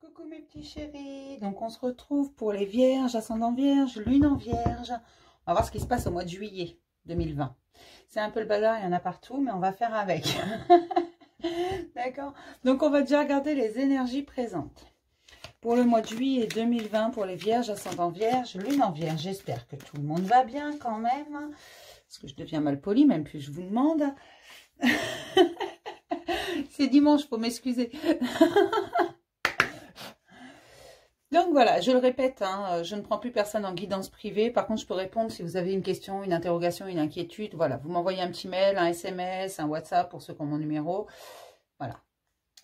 Coucou mes petits chéris, donc on se retrouve pour les vierges, ascendant vierge, lune en vierge. On va voir ce qui se passe au mois de juillet 2020. C'est un peu le bazar, il y en a partout, mais on va faire avec. D'accord? Donc on va déjà regarder les énergies présentes. Pour le mois de juillet 2020, pour les vierges, ascendant vierge, lune en vierge. J'espère que tout le monde va bien quand même. Parce que je deviens mal polie, même plus je vous demande. C'est dimanche, faut m'excuser. Donc voilà, je le répète, hein, je ne prends plus personne en guidance privée. Par contre, je peux répondre si vous avez une question, une interrogation, une inquiétude. Voilà, vous m'envoyez un petit mail, un SMS, un WhatsApp pour ceux qui ont mon numéro. Voilà.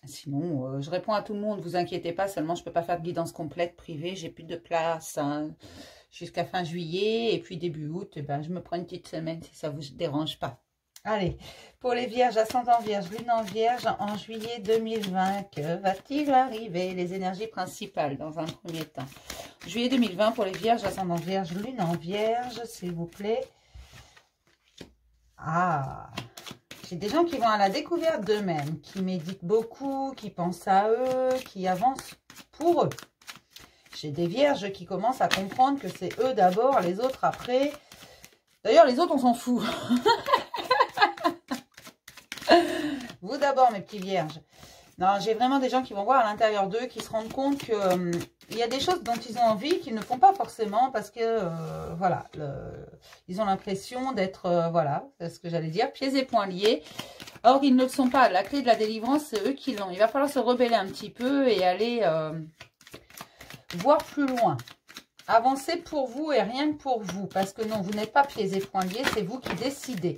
Sinon, je réponds à tout le monde, vous inquiétez pas. Seulement, je ne peux pas faire de guidance complète privée. J'ai plus de place jusqu'à fin juillet. Et puis début août, eh ben, je me prends une petite semaine si ça ne vous dérange pas. Allez, pour les vierges, ascendant vierge, lune en vierge, en juillet 2020, que va-t-il arriver? Les énergies principales dans un premier temps. Juillet 2020 pour les vierges, ascendant vierge, lune en vierge, s'il vous plaît. Ah, j'ai des gens qui vont à la découverte d'eux-mêmes, qui méditent beaucoup, qui pensent à eux, qui avancent pour eux. J'ai des vierges qui commencent à comprendre que c'est eux d'abord, les autres après. D'ailleurs, les autres, on s'en fout. Vous d'abord, mes petits vierges. Non, j'ai vraiment des gens qui vont voir à l'intérieur d'eux, qui se rendent compte que il y a des choses dont ils ont envie qu'ils ne font pas forcément parce que, voilà, ils ont l'impression d'être, voilà, c'est ce que j'allais dire, pieds et poings liés. Or, ils ne le sont pas. La clé de la délivrance, c'est eux qui l'ont. Il va falloir se rebeller un petit peu et aller voir plus loin. Avancer pour vous et rien que pour vous. Parce que non, vous n'êtes pas pieds et poings liés, c'est vous qui décidez.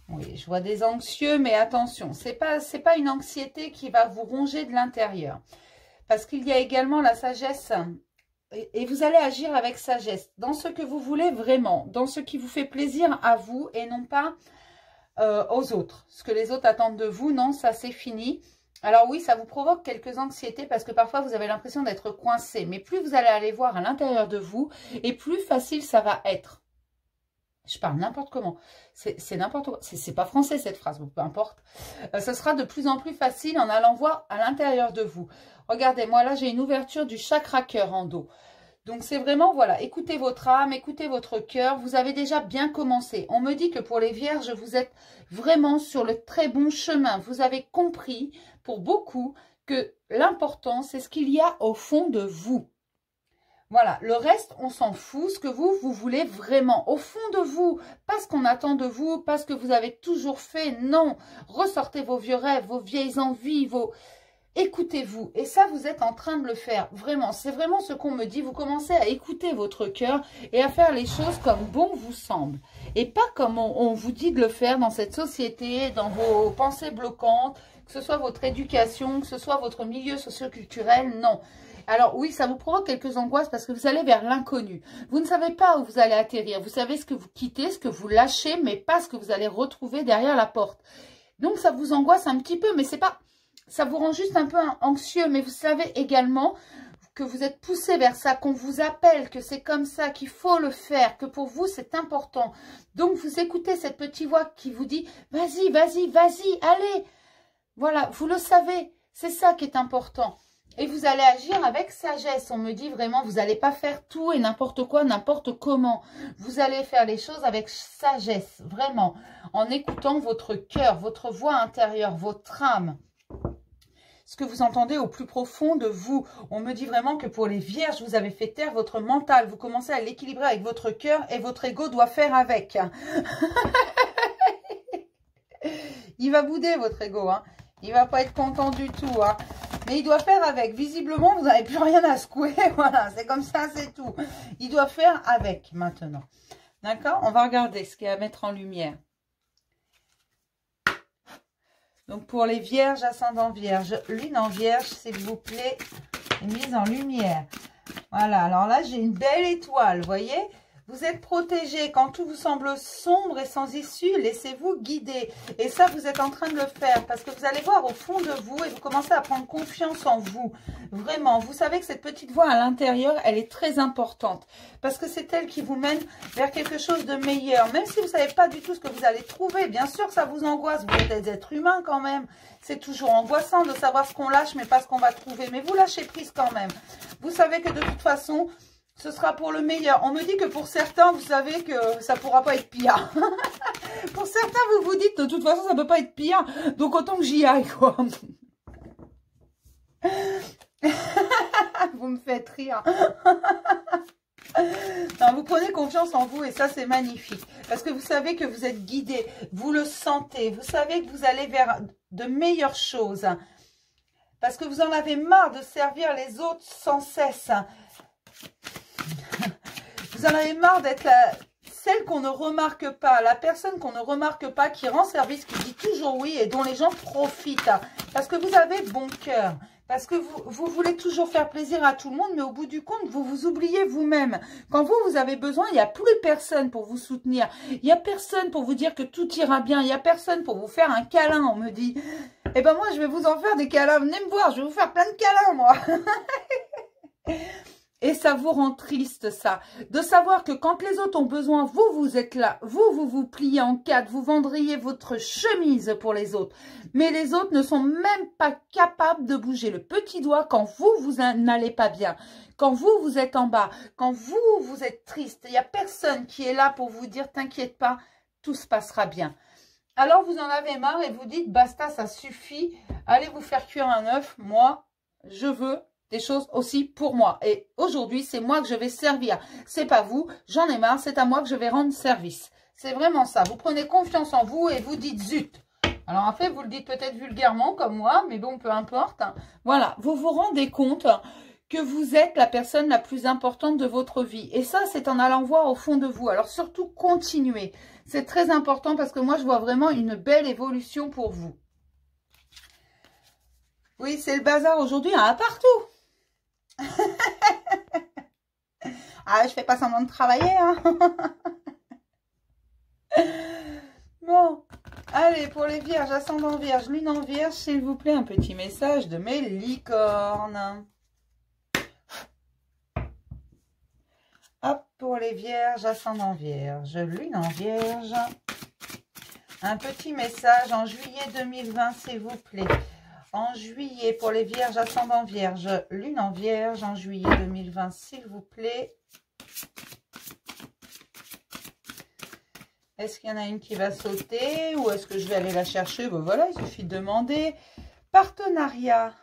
Oui, je vois des anxieux, mais attention, c'est pas une anxiété qui va vous ronger de l'intérieur. Parce qu'il y a également la sagesse, et vous allez agir avec sagesse, dans ce que vous voulez vraiment, dans ce qui vous fait plaisir à vous, et non pas aux autres. Ce que les autres attendent de vous, non, ça c'est fini. Alors oui, ça vous provoque quelques anxiétés, parce que parfois vous avez l'impression d'être coincé, mais plus vous allez aller voir à l'intérieur de vous, et plus facile ça va être. Je parle n'importe comment. C'est n'importe quoi. C'est pas français cette phrase, peu importe. Ce sera de plus en plus facile en allant voir à l'intérieur de vous. Regardez, moi là, j'ai une ouverture du chakra cœur en dos. Donc c'est vraiment, voilà, écoutez votre âme, écoutez votre cœur. Vous avez déjà bien commencé. On me dit que pour les vierges, vous êtes vraiment sur le très bon chemin. Vous avez compris, pour beaucoup, que l'important, c'est ce qu'il y a au fond de vous. Voilà, le reste, on s'en fout, ce que vous voulez vraiment, au fond de vous, pas ce qu'on attend de vous, pas ce que vous avez toujours fait, non. Ressortez vos vieux rêves, vos vieilles envies, écoutez-vous. Et ça, vous êtes en train de le faire, vraiment. C'est vraiment ce qu'on me dit, vous commencez à écouter votre cœur et à faire les choses comme bon vous semble. Et pas comme on vous dit de le faire dans cette société, dans vos pensées bloquantes, que ce soit votre éducation, que ce soit votre milieu socio-culturel, non. Alors oui, ça vous provoque quelques angoisses parce que vous allez vers l'inconnu. Vous ne savez pas où vous allez atterrir. Vous savez ce que vous quittez, ce que vous lâchez, mais pas ce que vous allez retrouver derrière la porte. Donc ça vous angoisse un petit peu, mais c'est pas, ça vous rend juste un peu anxieux. Mais vous savez également que vous êtes poussé vers ça, qu'on vous appelle, que c'est comme ça, qu'il faut le faire, que pour vous c'est important. Donc vous écoutez cette petite voix qui vous dit « Vas-y, vas-y, vas-y, allez !» Voilà, vous le savez, c'est ça qui est important. Et vous allez agir avec sagesse. On me dit vraiment, vous n'allez pas faire tout et n'importe quoi, n'importe comment. Vous allez faire les choses avec sagesse, vraiment, en écoutant votre cœur, votre voix intérieure, votre âme. Ce que vous entendez au plus profond de vous. On me dit vraiment que pour les vierges, vous avez fait taire votre mental. Vous commencez à l'équilibrer avec votre cœur et votre ego doit faire avec. Il va bouder votre ego, hein. Il va pas être content du tout, hein. Mais il doit faire avec. Visiblement, vous n'avez plus rien à secouer. Voilà, c'est comme ça, c'est tout. Il doit faire avec maintenant. D'accord? On va regarder ce qu'il y a à mettre en lumière. Donc, pour les vierges, ascendant vierge, lune en vierge, s'il vous plaît, mise en lumière. Voilà, alors là, j'ai une belle étoile, vous voyez? Vous êtes protégé. Quand tout vous semble sombre et sans issue, laissez-vous guider. Et ça, vous êtes en train de le faire parce que vous allez voir au fond de vous et vous commencez à prendre confiance en vous. Vraiment, vous savez que cette petite voix à l'intérieur, elle est très importante parce que c'est elle qui vous mène vers quelque chose de meilleur. Même si vous ne savez pas du tout ce que vous allez trouver, bien sûr que ça vous angoisse. Vous êtes des êtres humains quand même. C'est toujours angoissant de savoir ce qu'on lâche, mais pas ce qu'on va trouver. Mais vous lâchez prise quand même. Vous savez que de toute façon, ce sera pour le meilleur. On me dit que pour certains, vous savez que ça ne pourra pas être pire. Pour certains, vous vous dites, de toute façon, ça ne peut pas être pire. Donc, autant que j'y aille, quoi. Vous me faites rire. Non, vous prenez confiance en vous et ça, c'est magnifique. Parce que vous savez que vous êtes guidé. Vous le sentez. Vous savez que vous allez vers de meilleures choses. Parce que vous en avez marre de servir les autres sans cesse. Vous en avez marre d'être celle qu'on ne remarque pas, la personne qu'on ne remarque pas, qui rend service, qui dit toujours oui et dont les gens profitent. Parce que vous avez bon cœur, parce que vous voulez toujours faire plaisir à tout le monde, mais au bout du compte, vous vous oubliez vous-même. Quand vous avez besoin, il n'y a plus personne pour vous soutenir. Il n'y a personne pour vous dire que tout ira bien. Il n'y a personne pour vous faire un câlin, on me dit. Eh ben moi, je vais vous en faire des câlins. Venez me voir, je vais vous faire plein de câlins, moi. Et ça vous rend triste, ça. De savoir que quand les autres ont besoin, vous êtes là. Vous pliez en quatre. Vous vendriez votre chemise pour les autres. Mais les autres ne sont même pas capables de bouger le petit doigt quand vous n'allez pas bien. Quand vous êtes en bas. Quand vous êtes triste. Il n'y a personne qui est là pour vous dire, t'inquiète pas, tout se passera bien. Alors, vous en avez marre et vous dites, basta, ça suffit. Allez vous faire cuire un œuf. Moi, je veux des choses aussi pour moi. Et aujourd'hui, c'est moi que je vais servir. C'est pas vous, j'en ai marre, c'est à moi que je vais rendre service. C'est vraiment ça. Vous prenez confiance en vous et vous dites zut. Alors en fait, vous le dites peut-être vulgairement comme moi, mais bon, peu importe. Voilà, vous vous rendez compte que vous êtes la personne la plus importante de votre vie. Et ça, c'est en allant voir au fond de vous. Alors surtout, continuez. C'est très important parce que moi, je vois vraiment une belle évolution pour vous. Oui, c'est le bazar aujourd'hui, hein, partout. Ah, je fais pas semblant de travailler, hein. Bon, allez, pour les vierges, ascendant vierge, lune en vierge, s'il vous plaît, un petit message de mes licornes. Hop, pour les vierges, ascendant vierge, lune en vierge. Un petit message en juillet 2020, s'il vous plaît. En juillet, pour les vierges, ascendant vierge, lune en vierge, en juillet 2020, s'il vous plaît. Est-ce qu'il y en a une qui va sauter ou est-ce que je vais aller la chercher? Ben voilà, il suffit de demander. Partenariat.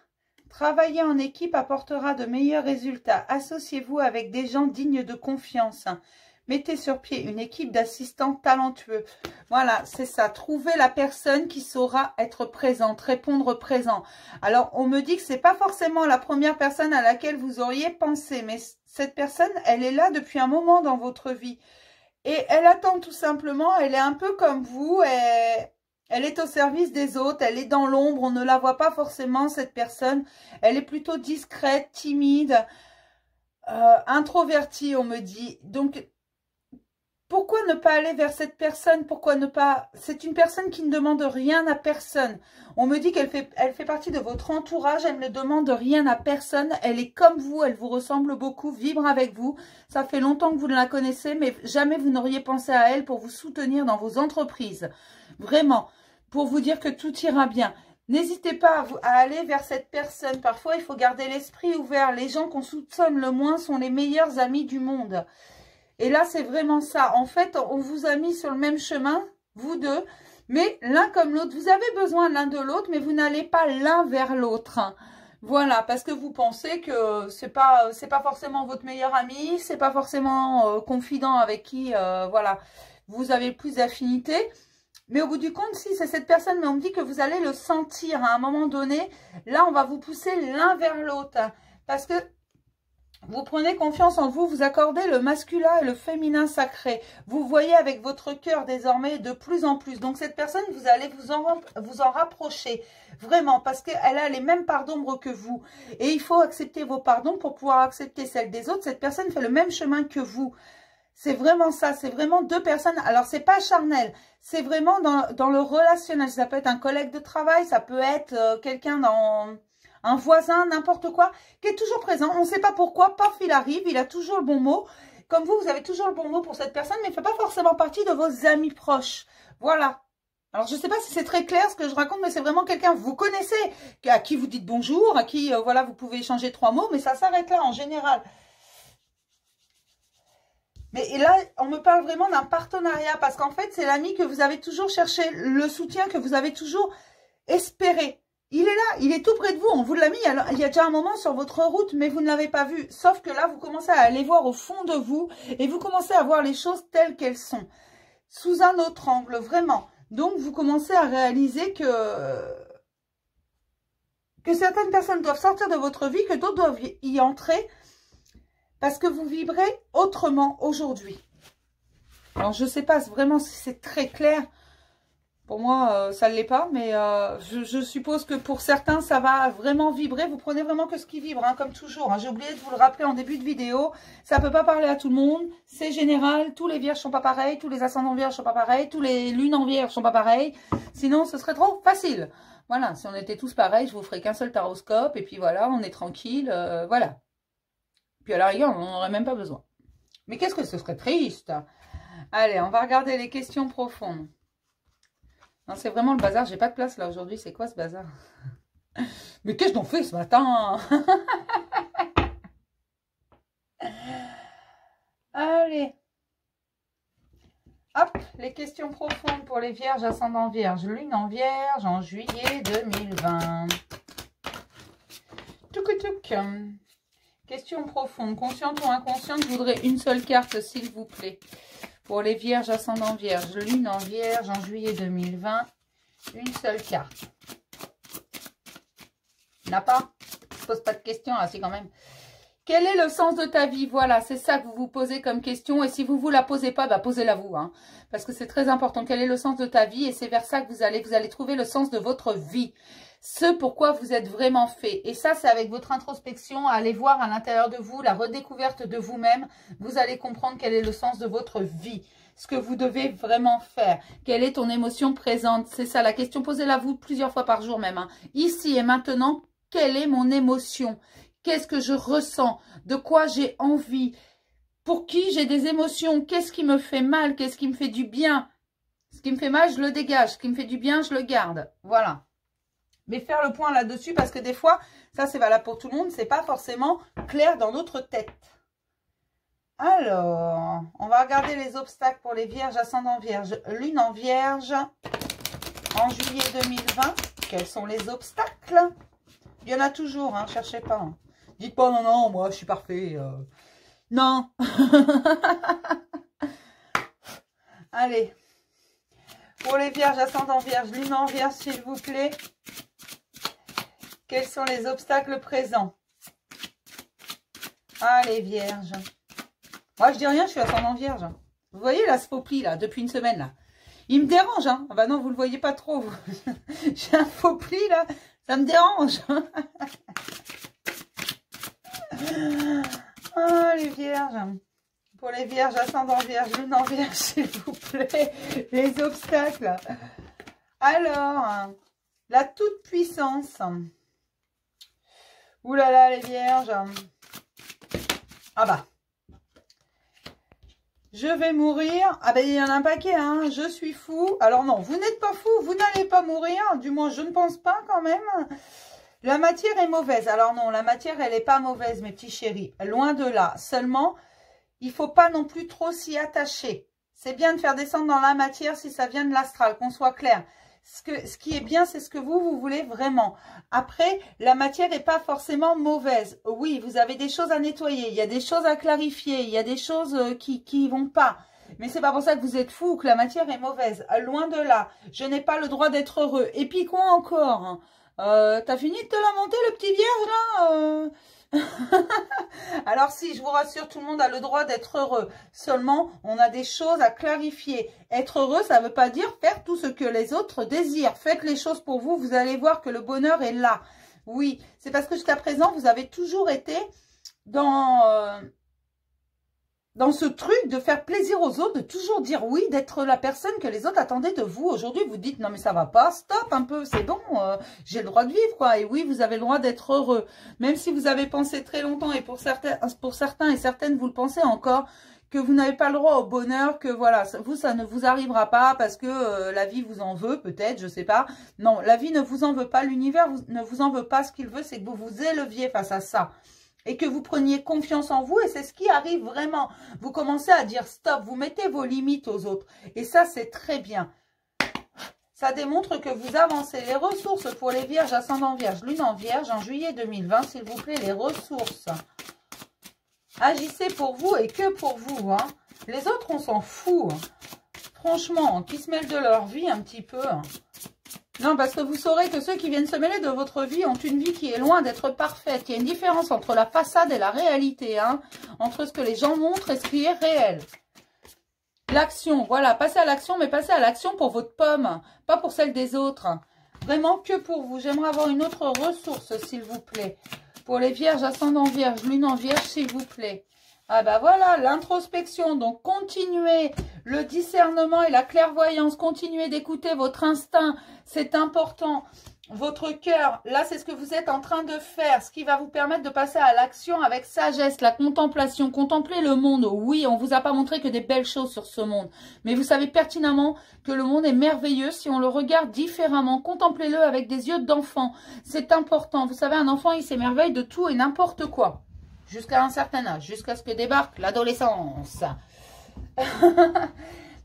Travailler en équipe apportera de meilleurs résultats. Associez-vous avec des gens dignes de confiance. Mettez sur pied une équipe d'assistants talentueux. Voilà, c'est ça. Trouvez la personne qui saura être présente, répondre présent. Alors, on me dit que c'est pas forcément la première personne à laquelle vous auriez pensé. Mais cette personne, elle est là depuis un moment dans votre vie. Et elle attend tout simplement, elle est un peu comme vous. Elle est au service des autres, elle est dans l'ombre. On ne la voit pas forcément, cette personne. Elle est plutôt discrète, timide, introvertie, on me dit. Donc, pourquoi ne pas aller vers cette personne? Pourquoi ne pas... C'est une personne qui ne demande rien à personne. On me dit qu'elle fait partie de votre entourage. Elle ne demande rien à personne. Elle est comme vous. Elle vous ressemble beaucoup. Vibre avec vous. Ça fait longtemps que vous ne la connaissez, mais jamais vous n'auriez pensé à elle pour vous soutenir dans vos entreprises. Vraiment. Pour vous dire que tout ira bien. N'hésitez pas à aller vers cette personne. Parfois, il faut garder l'esprit ouvert. Les gens qu'on soupçonne le moins sont les meilleurs amis du monde. Et là, c'est vraiment ça. En fait, on vous a mis sur le même chemin, vous deux, mais l'un comme l'autre. Vous avez besoin l'un de l'autre, mais vous n'allez pas l'un vers l'autre. Voilà, parce que vous pensez que c'est pas forcément votre meilleur ami, c'est pas forcément confident avec qui, voilà, vous avez le plus d'affinité. Mais au bout du compte, si c'est cette personne, mais on me dit que vous allez le sentir à un moment donné. Là, on va vous pousser l'un vers l'autre, parce que vous prenez confiance en vous, vous accordez le masculin et le féminin sacré. Vous voyez avec votre cœur désormais de plus en plus. Donc cette personne, vous allez vous en rapprocher. Vraiment, parce qu'elle a les mêmes parts d'ombre que vous. Et il faut accepter vos pardons pour pouvoir accepter celles des autres. Cette personne fait le même chemin que vous. C'est vraiment ça, c'est vraiment deux personnes. Alors, c'est pas charnel, c'est vraiment dans le relationnel. Ça peut être un collègue de travail, ça peut être quelqu'un dans un voisin, n'importe quoi, qui est toujours présent. On ne sait pas pourquoi, paf, il arrive, il a toujours le bon mot. Comme vous avez toujours le bon mot pour cette personne, mais il ne fait pas forcément partie de vos amis proches. Voilà. Alors, je ne sais pas si c'est très clair ce que je raconte, mais c'est vraiment quelqu'un que vous connaissez, à qui vous dites bonjour, à qui, voilà, vous pouvez échanger 3 mots, mais ça s'arrête là en général. Mais là, on me parle vraiment d'un partenariat parce qu'en fait, c'est l'ami que vous avez toujours cherché, le soutien que vous avez toujours espéré. Il est là, il est tout près de vous. On vous l'a mis il y a déjà un moment sur votre route, mais vous ne l'avez pas vu. Sauf que là, vous commencez à aller voir au fond de vous et vous commencez à voir les choses telles qu'elles sont. Sous un autre angle, vraiment. Donc, vous commencez à réaliser que certaines personnes doivent sortir de votre vie, que d'autres doivent y entrer. Parce que vous vibrez autrement aujourd'hui. Alors, je ne sais pas vraiment si c'est très clair. Pour moi, ça ne l'est pas. Mais je suppose que pour certains, ça va vraiment vibrer. Vous prenez vraiment que ce qui vibre, hein, comme toujours. Hein. J'ai oublié de vous le rappeler en début de vidéo. Ça ne peut pas parler à tout le monde. C'est général. Tous les vierges ne sont pas pareils. Tous les ascendants vierges ne sont pas pareils. Tous les lunes en vierge ne sont pas pareils. Sinon, ce serait trop facile. Voilà, si on était tous pareils, je vous ferais qu'un seul taroscope. Et puis voilà, on est tranquille. Voilà. Puis à la rigueur, on n'en aurait même pas besoin. Mais qu'est-ce que ce serait triste. Allez, on va regarder les questions profondes. Non, c'est vraiment le bazar. J'ai pas de place là aujourd'hui. C'est quoi ce bazar? Mais qu'est-ce qu'on fait ce matin? Allez. Hop, les questions profondes pour les vierges, ascendant vierge, lune en vierge en juillet 2020. Touc. Question profonde, consciente ou inconsciente, je voudrais une seule carte, s'il vous plaît. Pour les vierges, ascendant vierge, lune en vierge, en juillet 2020, une seule carte. Il n'y en a pas? Je ne pose pas de questions, là, c'est quand même. Quel est le sens de ta vie? Voilà, c'est ça que vous vous posez comme question. Et si vous ne vous la posez pas, bah, posez-la vous. Hein, parce que c'est très important. Quel est le sens de ta vie? Et c'est vers ça que vous allez trouver le sens de votre vie. Ce pourquoi vous êtes vraiment fait. Et ça, c'est avec votre introspection, à aller voir à l'intérieur de vous, la redécouverte de vous-même. Vous allez comprendre quel est le sens de votre vie. Ce que vous devez vraiment faire. Quelle est ton émotion présente? C'est ça la question. Posez-la vous plusieurs fois par jour même. Hein. Ici et maintenant, quelle est mon émotion? Qu'est-ce que je ressens? De quoi j'ai envie? Pour qui j'ai des émotions? Qu'est-ce qui me fait mal? Qu'est-ce qui me fait du bien? Ce qui me fait mal, je le dégage. Ce qui me fait du bien, je le garde. Voilà. Mais faire le point là-dessus, parce que des fois, ça c'est valable pour tout le monde, c'est pas forcément clair dans notre tête. Alors, on va regarder les obstacles pour les vierges, ascendant vierge, lune en vierge, en juillet 2020. Quels sont les obstacles? Il y en a toujours, hein, cherchez pas. Hein. Dites pas, non, moi je suis parfait. Non. Allez. Pour les vierges, ascendant vierge, lune en vierge, s'il vous plaît. Quels sont les obstacles présents? Allez, vierge. Moi, je dis rien, je suis ascendant vierge. Vous voyez là, ce faux pli, là, depuis une semaine, là. Il me dérange, hein. Ah bah non, vous le voyez pas trop. J'ai un faux pli, là. Ça me dérange. Ah, les vierges. Pour les vierges, ascendant vierge, lune en vierge, s'il vous plaît. Les obstacles. Alors, la toute-puissance. Ouh là là, les vierges. Ah bah. Je vais mourir. Ah ben, il y en a un paquet, hein. Je suis fou. Alors non, vous n'êtes pas fou. Vous n'allez pas mourir. Du moins, je ne pense pas quand même. La matière est mauvaise. Alors non, la matière, elle n'est pas mauvaise, mes petits chéris. Loin de là. Seulement, il ne faut pas non plus trop s'y attacher. C'est bien de faire descendre dans la matière si ça vient de l'astral, qu'on soit clair. Ce qui est bien, c'est ce que vous voulez vraiment. Après, la matière n'est pas forcément mauvaise. Oui, vous avez des choses à nettoyer, il y a des choses à clarifier, il y a des choses qui vont pas. Mais c'est pas pour ça que vous êtes fou ou que la matière est mauvaise. Loin de là. Je n'ai pas le droit d'être heureux. Et puis quoi encore, hein, t'as fini de te lamenter, le petit vierge, là Alors si, je vous rassure, tout le monde a le droit d'être heureux. Seulement, on a des choses à clarifier. Être heureux, ça ne veut pas dire faire tout ce que les autres désirent. Faites les choses pour vous, vous allez voir que le bonheur est là. Oui, c'est parce que jusqu'à présent, vous avez toujours été dans dans ce truc de faire plaisir aux autres, de toujours dire oui, d'être la personne que les autres attendaient de vous. Aujourd'hui, vous dites non mais ça va pas, stop un peu, c'est bon, j'ai le droit de vivre quoi. Et oui, vous avez le droit d'être heureux, même si vous avez pensé très longtemps et pour certains et certaines vous le pensez encore, que vous n'avez pas le droit au bonheur, que voilà, vous ça ne vous arrivera pas parce que la vie vous en veut peut-être, je sais pas. Non, la vie ne vous en veut pas, l'univers ne vous en veut pas. Ce qu'il veut, c'est que vous vous éleviez face à ça. Et que vous preniez confiance en vous, et c'est ce qui arrive vraiment. Vous commencez à dire stop, vous mettez vos limites aux autres. Et ça, c'est très bien. Ça démontre que vous avancez. Les ressources pour les vierges, ascendant vierge, lune en vierge, en juillet 2020, s'il vous plaît, les ressources. Agissez pour vous et que pour vous. Hein. Les autres, on s'en fout. Franchement, qui se mêlent de leur vie un petit peu. Non, parce que vous saurez que ceux qui viennent se mêler de votre vie ont une vie qui est loin d'être parfaite. Il y a une différence entre la façade et la réalité, hein, entre ce que les gens montrent et ce qui est réel. L'action, voilà, passez à l'action, mais passez à l'action pour votre pomme, pas pour celle des autres. Vraiment que pour vous. J'aimerais avoir une autre ressource, s'il vous plaît. Pour les vierges, ascendant vierge, lune en vierge, s'il vous plaît. Ah bah voilà, l'introspection. Donc, continuez le discernement et la clairvoyance. Continuez d'écouter votre instinct. C'est important. Votre cœur, là, c'est ce que vous êtes en train de faire. Ce qui va vous permettre de passer à l'action avec sagesse, la contemplation. Contempler le monde. Oui, on ne vous a pas montré que des belles choses sur ce monde. Mais vous savez pertinemment que le monde est merveilleux si on le regarde différemment. Contemplez-le avec des yeux d'enfant. C'est important. Vous savez, un enfant, il s'émerveille de tout et n'importe quoi. Jusqu'à un certain âge, jusqu'à ce que débarque l'adolescence.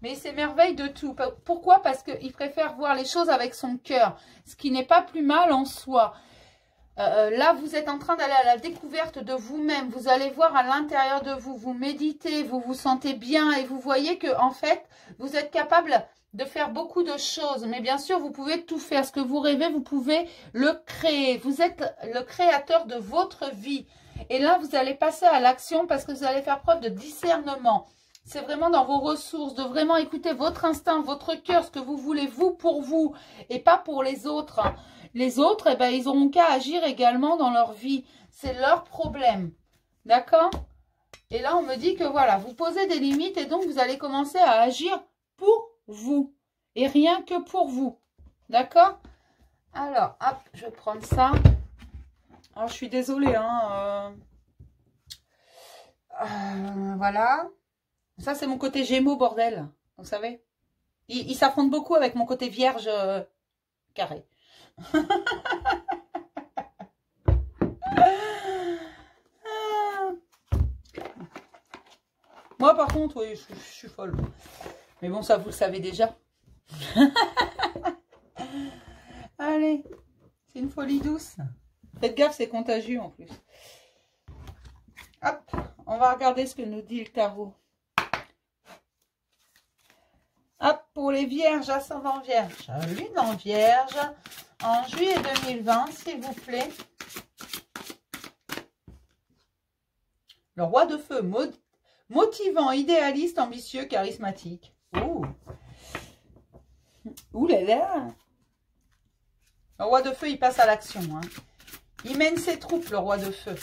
Mais il s'émerveille de tout. Pourquoi? Parce qu'il préfère voir les choses avec son cœur, ce qui n'est pas plus mal en soi. Là, vous êtes en train d'aller à la découverte de vous-même. Vous allez voir à l'intérieur de vous, vous méditez, vous vous sentez bien et vous voyez que en fait, vous êtes capable de faire beaucoup de choses. Mais bien sûr, vous pouvez tout faire. Ce que vous rêvez, vous pouvez le créer. Vous êtes le créateur de votre vie. Et là, vous allez passer à l'action parce que vous allez faire preuve de discernement. C'est vraiment dans vos ressources, de vraiment écouter votre instinct, votre cœur, ce que vous voulez, vous, pour vous, et pas pour les autres. Les autres, eh ben, ils n'auront qu'à agir également dans leur vie. C'est leur problème. D'accord? Et là, on me dit que voilà, vous posez des limites et donc vous allez commencer à agir pour vous. Et rien que pour vous. D'accord? Alors, hop, je vais prendre ça. Alors, je suis désolée, hein. Voilà. Ça, c'est mon côté Gémeaux, bordel. Vous savez. Il s'affronte beaucoup avec mon côté Vierge carré. Moi, par contre, oui, je suis folle. Mais bon, ça, vous le savez déjà. Allez. C'est une folie douce. Faites gaffe, c'est contagieux en plus. Hop, on va regarder ce que nous dit le tarot. Hop, pour les vierges, ascendant vierge, lune en vierge, en juillet 2020, s'il vous plaît. Le roi de feu, motivant, idéaliste, ambitieux, charismatique. Ouh. Ouh là là. Le roi de feu, il passe à l'action, hein. Il mène ses troupes, le roi de feu.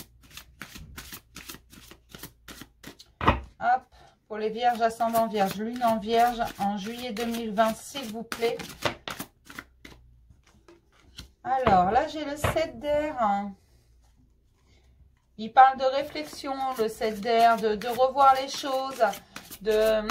Hop, pour les vierges, ascendant vierge, lune en vierge, en juillet 2020, s'il vous plaît. Alors, là, j'ai le 7 d'air. Il parle de réflexion, le 7 d'air, de revoir les choses, de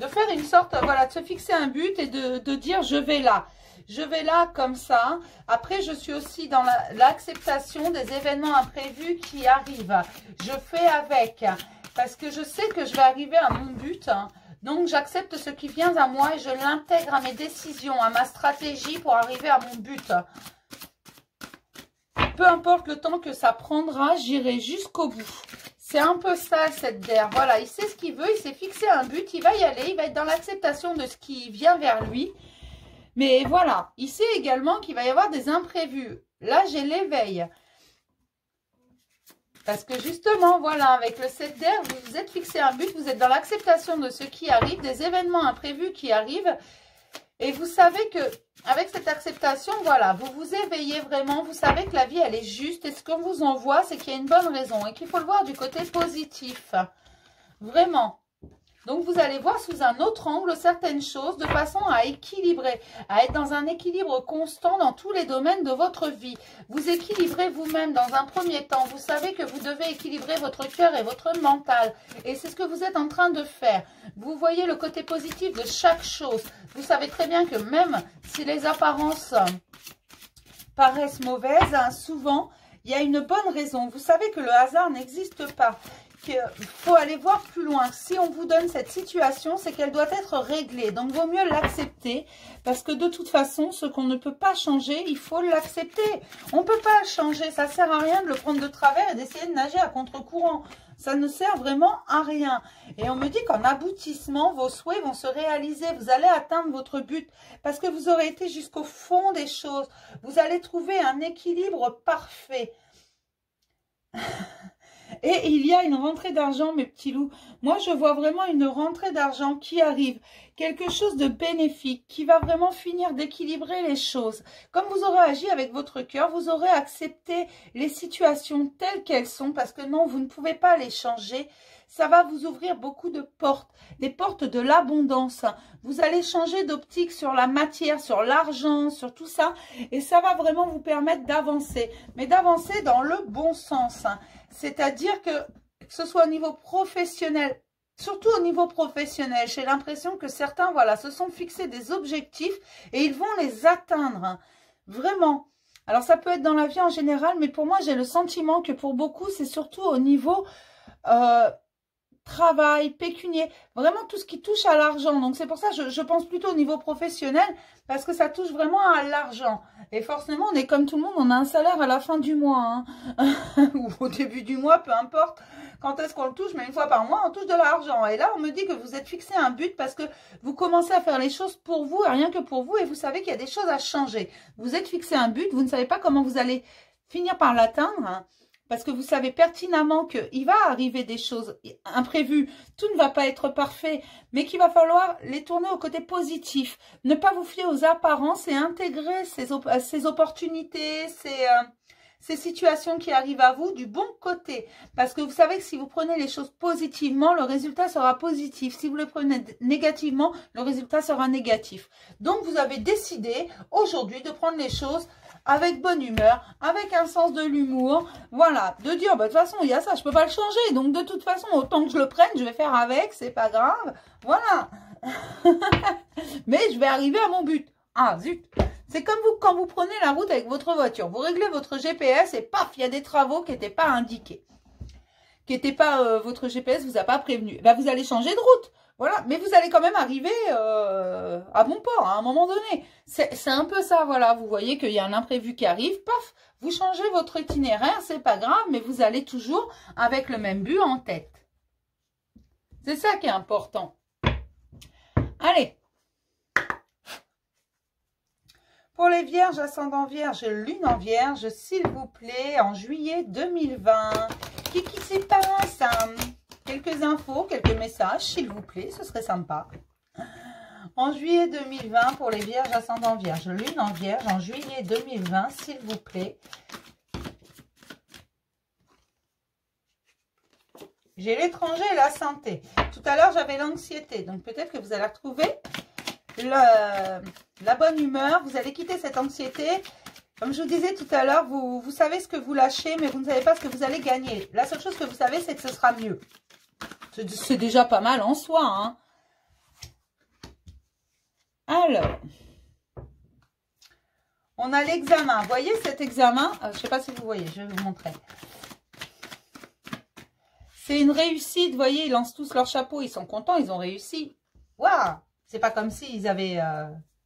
faire une sorte, voilà, de se fixer un but et de dire je vais là. Je vais là comme ça. Après, je suis aussi dans l'acceptation des événements imprévus qui arrivent. Je fais avec parce que je sais que je vais arriver à mon but. Donc, j'accepte ce qui vient à moi et je l'intègre à mes décisions, à ma stratégie pour arriver à mon but. Peu importe le temps que ça prendra, j'irai jusqu'au bout. C'est un peu ça, cette d'air. Voilà, il sait ce qu'il veut, il s'est fixé un but, il va y aller, il va être dans l'acceptation de ce qui vient vers lui. Mais voilà, il sait également qu'il va y avoir des imprévus. Là, j'ai l'éveil. Parce que justement, voilà, avec le 7 d'air, vous vous êtes fixé un but, vous êtes dans l'acceptation de ce qui arrive, des événements imprévus qui arrivent. Et vous savez que avec cette acceptation, voilà, vous vous éveillez vraiment. Vous savez que la vie, elle est juste. Et ce qu'on vous envoie, c'est qu'il y a une bonne raison. Et qu'il faut le voir du côté positif. Vraiment. Donc, vous allez voir sous un autre angle certaines choses de façon à équilibrer, à être dans un équilibre constant dans tous les domaines de votre vie. Vous équilibrez vous-même dans un premier temps. Vous savez que vous devez équilibrer votre cœur et votre mental. Et c'est ce que vous êtes en train de faire. Vous voyez le côté positif de chaque chose. Vous savez très bien que même si les apparences paraissent mauvaises, hein, souvent, il y a une bonne raison. Vous savez que le hasard n'existe pas. Il faut aller voir plus loin. Si on vous donne cette situation, c'est qu'elle doit être réglée. Donc, vaut mieux l'accepter parce que de toute façon, ce qu'on ne peut pas changer, il faut l'accepter. On ne peut pas le changer. Ça ne sert à rien de le prendre de travers et d'essayer de nager à contre-courant. Ça ne sert vraiment à rien. Et on me dit qu'en aboutissement, vos souhaits vont se réaliser. Vous allez atteindre votre but parce que vous aurez été jusqu'au fond des choses. Vous allez trouver un équilibre parfait. Et il y a une rentrée d'argent, mes petits loups. Moi, je vois vraiment une rentrée d'argent qui arrive. Quelque chose de bénéfique, qui va vraiment finir d'équilibrer les choses. Comme vous aurez agi avec votre cœur, vous aurez accepté les situations telles qu'elles sont. Parce que non, vous ne pouvez pas les changer. Ça va vous ouvrir beaucoup de portes. Des portes de l'abondance. Vous allez changer d'optique sur la matière, sur l'argent, sur tout ça. Et ça va vraiment vous permettre d'avancer. Mais d'avancer dans le bon sens. C'est-à-dire que ce soit au niveau professionnel, surtout au niveau professionnel, j'ai l'impression que certains, voilà, se sont fixés des objectifs et ils vont les atteindre. Vraiment. Alors, ça peut être dans la vie en général, mais pour moi, j'ai le sentiment que pour beaucoup, c'est surtout au niveau travail, pécunier, vraiment tout ce qui touche à l'argent. Donc, c'est pour ça que je pense plutôt au niveau professionnel, parce que ça touche vraiment à l'argent. Et forcément, on est comme tout le monde, on a un salaire à la fin du mois, hein. Ou au début du mois, peu importe quand est-ce qu'on le touche, mais une fois par mois, on touche de l'argent. Et là, on me dit que vous êtes fixé un but parce que vous commencez à faire les choses pour vous et rien que pour vous, et vous savez qu'il y a des choses à changer. Vous êtes fixé un but, vous ne savez pas comment vous allez finir par l'atteindre, hein. Parce que vous savez pertinemment qu'il va arriver des choses imprévues. Tout ne va pas être parfait, mais qu'il va falloir les tourner au côté positif. Ne pas vous fier aux apparences et intégrer ces opportunités, ces situations qui arrivent à vous du bon côté. Parce que vous savez que si vous prenez les choses positivement, le résultat sera positif. Si vous le prenez négativement, le résultat sera négatif. Donc, vous avez décidé aujourd'hui de prendre les choses avec bonne humeur, avec un sens de l'humour, voilà, de dire, bah, de toute façon, il y a ça, je peux pas le changer, donc de toute façon, autant que je le prenne, je vais faire avec, c'est pas grave, voilà. Mais je vais arriver à mon but. Ah, zut. C'est comme vous, quand vous prenez la route avec votre voiture, vous réglez votre GPS et paf, il y a des travaux qui n'étaient pas indiqués. Qui n'étaient pas, votre GPS vous a pas prévenu. Bah, vous allez changer de route. Voilà, mais vous allez quand même arriver à bon port, à un moment donné. C'est un peu ça, voilà. Vous voyez qu'il y a un imprévu qui arrive, paf, vous changez votre itinéraire, c'est pas grave, mais vous allez toujours avec le même but en tête. C'est ça qui est important. Allez. Pour les vierges, ascendant vierge, lune en vierge, s'il vous plaît, en juillet 2020. Qui s'y passe? Quelques infos, quelques messages, s'il vous plaît, ce serait sympa. En juillet 2020, pour les vierges, ascendant vierge, lune en vierge, en juillet 2020, s'il vous plaît. J'ai l'étranger et la santé. Tout à l'heure, j'avais l'anxiété, donc peut-être que vous allez retrouver la bonne humeur. Vous allez quitter cette anxiété. Comme je vous disais tout à l'heure, vous savez ce que vous lâchez, mais vous ne savez pas ce que vous allez gagner. La seule chose que vous savez, c'est que ce sera mieux. C'est déjà pas mal en soi, hein. Alors, on a l'examen. Vous voyez cet examen? Je ne sais pas si vous voyez, je vais vous montrer. C'est une réussite. Vous voyez, ils lancent tous leur chapeau. Ils sont contents, ils ont réussi. Waouh! C'est pas comme s'ils avaient...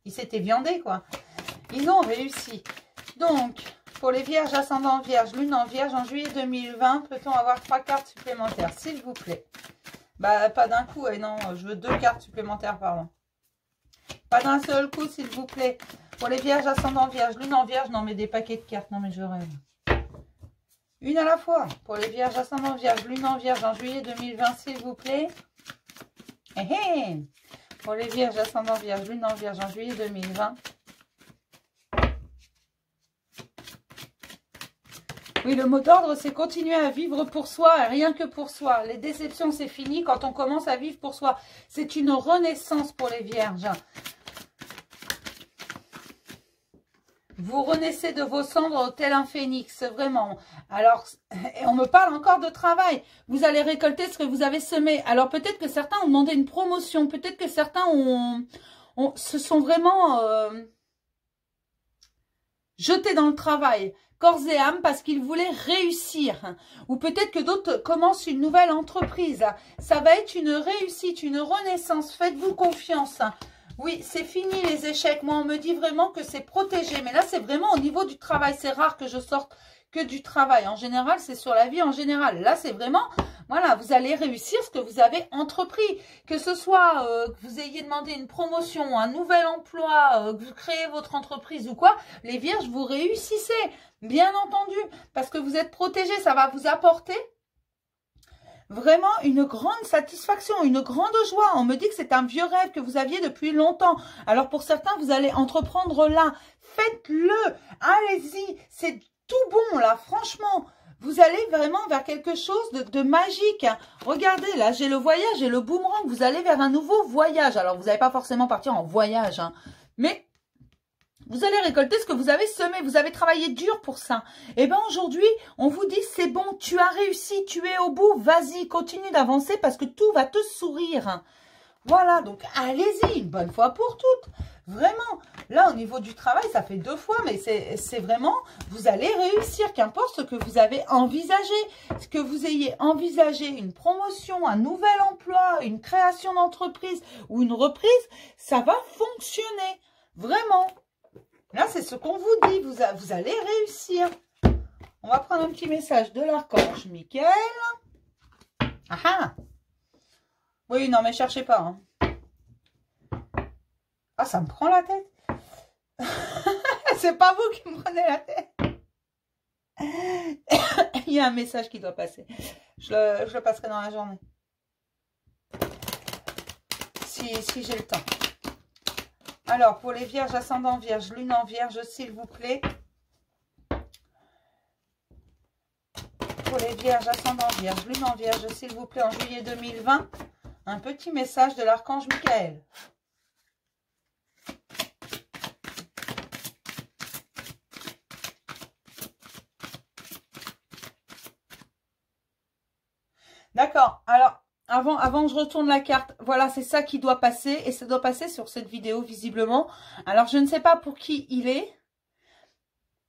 ils s'étaient viandés, quoi. Ils ont réussi. Donc, pour les vierges, ascendant vierge, lune en vierge, en juillet 2020, peut-on avoir 3 cartes supplémentaires, s'il vous plaît? Bah, pas d'un coup, non, je veux 2 cartes supplémentaires, pardon. Pas d'un seul coup, s'il vous plaît. Pour les vierges, ascendant vierge, lune en vierge, non, mais des paquets de cartes, non, mais je rêve. Une à la fois. Pour les vierges, ascendant vierge, lune en vierge, en juillet 2020, s'il vous plaît. Pour les vierges, ascendant vierge, lune en vierge en juillet 2020. Oui, le mot d'ordre, c'est continuer à vivre pour soi, et rien que pour soi. Les déceptions, c'est fini quand on commence à vivre pour soi. C'est une renaissance pour les vierges. Vous renaissez de vos cendres tel un phénix, vraiment. Alors, on me parle encore de travail. Vous allez récolter ce que vous avez semé. Alors, peut-être que certains ont demandé une promotion. Peut-être que certains se sont vraiment jetés dans le travail, corps et âme, parce qu'ils voulaient réussir. Ou peut-être que d'autres commencent une nouvelle entreprise. Ça va être une réussite, une renaissance. Faites-vous confiance. Oui, c'est fini les échecs. Moi, on me dit vraiment que c'est protégé. Mais là, c'est vraiment au niveau du travail. C'est rare que je sorte que du travail. En général, c'est sur la vie en général. Là, c'est vraiment, voilà, vous allez réussir ce que vous avez entrepris. Que ce soit que vous ayez demandé une promotion, un nouvel emploi, que vous créez votre entreprise ou quoi, les vierges, vous réussissez, bien entendu. Parce que vous êtes protégés. Ça va vous apporter vraiment une grande satisfaction, une grande joie. On me dit que c'est un vieux rêve que vous aviez depuis longtemps. Alors pour certains, vous allez entreprendre là. Faites-le. Allez-y. C'est tout bon là, franchement. Vous allez vraiment vers quelque chose de magique. Regardez, là, j'ai le voyage et le boomerang. Vous allez vers un nouveau voyage. Alors, vous n'allez pas forcément partir en voyage, hein, mais vous allez récolter ce que vous avez semé. Vous avez travaillé dur pour ça. Et bien aujourd'hui, on vous dit, c'est bon, tu as réussi, tu es au bout. Vas-y, continue d'avancer parce que tout va te sourire. Voilà, donc allez-y, une bonne fois pour toutes. Vraiment, là, au niveau du travail, ça fait 2 fois, mais c'est vraiment, vous allez réussir, qu'importe ce que vous avez envisagé. Ce que vous ayez envisagé, une promotion, un nouvel emploi, une création d'entreprise ou une reprise, ça va fonctionner. Vraiment. Là, c'est ce qu'on vous dit. Vous allez réussir. On va prendre un petit message de l'archange Michael. Ah ah! Oui, non, mais cherchez pas. Hein. Ah, ça me prend la tête. C'est pas vous qui me prenez la tête. Il y a un message qui doit passer. Je le passerai dans la journée. Si j'ai le temps. Alors, pour les vierges, ascendant vierge, lune en vierge, s'il vous plaît. Pour les vierges, ascendant vierge, lune en vierge, s'il vous plaît, en juillet 2020. Un petit message de l'archange Michael. D'accord. Alors, avant que je retourne la carte, voilà, c'est ça qui doit passer. Et ça doit passer sur cette vidéo, visiblement. Alors, je ne sais pas pour qui il est.